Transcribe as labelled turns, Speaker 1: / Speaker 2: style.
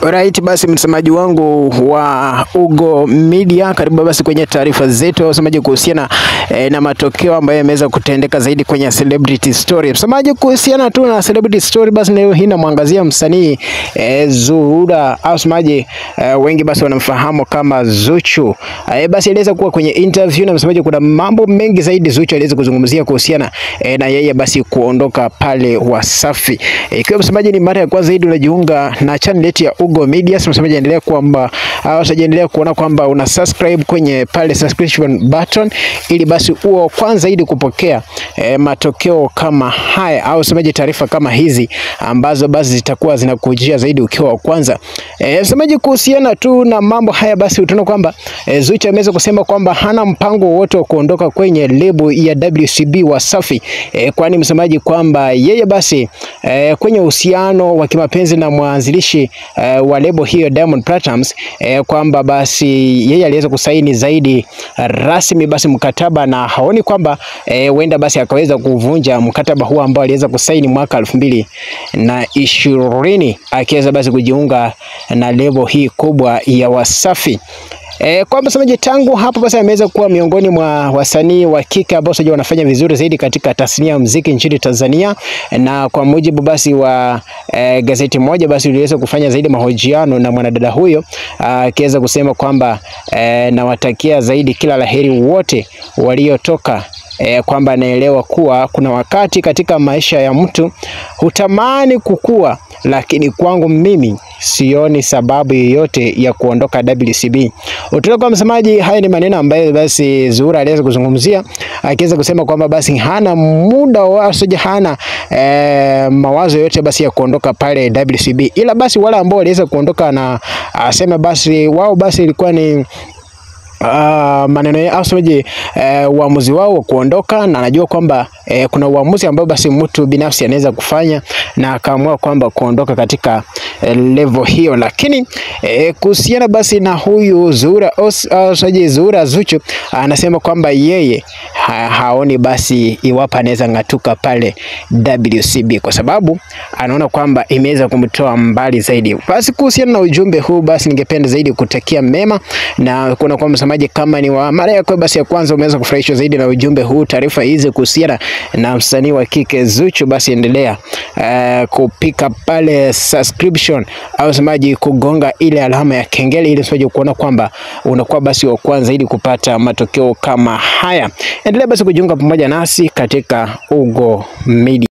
Speaker 1: Alright, basi msemaji wangu wa Ugo Media, karibu basi kwenye taarifa zetu msemaji kuhusiana na matokeo ambayo yameweza kutendeka zaidi kwenye celebrity story. Msemaji kuhusiana tu na celebrity story, basi leo hii namwangazia msanii Zuhura au msemaji wengi basi wanamfahamu kama Zuchu. Basi aliweza kuwa kwenye interview na msemaji, kuna mambo mengi zaidi Zuchu aliweza kuzungumzia kuhusiana na yeye basi kuondoka pale Wasafi. Ikiwa msemaji ni mara ya kwanza zaidi unajiunga na channel yetu ya Ugo Media, msemaji endelea kwamba usiendelee kuona kwamba una subscribe kwenye pale subscription button, ili basi uwe kwanza zaidi kupokea matokeo kama haya au msemaji taarifa kama hizi ambazo basi zitakuwa zinakujia zaidi ukiwa wa kwanza. Msemaji kuhusiana tu na mambo haya, basi utaona kwamba Zuchu ameweza kusema kwamba hana mpango wote wa kuondoka kwenye lebo ya WCB Wasafi, kwani msemaji kwamba yeye basi kwenye uhusiano wa kimapenzi na mwanzilishi wa lebo hiyo Diamond Platnumz, kwamba basi yeye aliweza kusaini zaidi rasmi basi mkataba, na haoni kwamba huenda basi akaweza kuvunja mkataba huo ambao aliweza kusaini mwaka 2020 akiweza basi kujiunga na lebo hii kubwa ya Wasafi. Kwa msemaji tangu hapo basi ameweza kuwa miongoni mwa wasanii wa kike ambao sasa wanafanya vizuri zaidi katika tasnia ya muziki nchini Tanzania, na kwa mujibu basi wa gazeti moja basi iliweza kufanya zaidi mahojiano na mwanadada huyo, akiweza kusema kwamba nawatakia zaidi kila laheri wote waliotoka, kwamba anaelewa kuwa kuna wakati katika maisha ya mtu hutamani kukua, lakini kwangu mimi sioni sababu yoyote ya kuondoka WCB. Utaona kwa msemaji, haya ni maneno ambayo basi Zuhura aliweza kuzungumzia, akiweza kusema kwamba basi hana muda wa hana mawazo yote basi ya kuondoka pale WCB, ila basi wale ambao waliweza kuondoka na asema basi wao basi ilikuwa ni maneno ya msemaji uamuzi wao wa kuondoka, na anajua kwamba kuna uamuzi ambao basi mtu binafsi anaweza kufanya na akaamua kwamba kuondoka katika level hiyo. Lakini kuhusiana basi na huyu Zuhura Zuhura Zuchu anasema kwamba yeye haoni basi iwapo anaweza ngatuka pale WCB, kwa sababu anaona kwamba imeweza kumtoa mbali zaidi. Basi kuhusiana na ujumbe huu, basi ningependa zaidi kutakia mema, na kuna kwa msemaji kama ni wa mara yako basi ya kwanza umeweza kufurahishwa zaidi na ujumbe huu, taarifa hizi kuhusiana na msanii wa kike Zuchu, basi endelea kupika pale subscription au msemaji kugonga ile alama ya kengele, ili msemaji kuona kwamba unakuwa basi wa kwanza zaidi kupata matokeo kama haya. Endelea basi kujiunga pamoja nasi katika Ugo Media.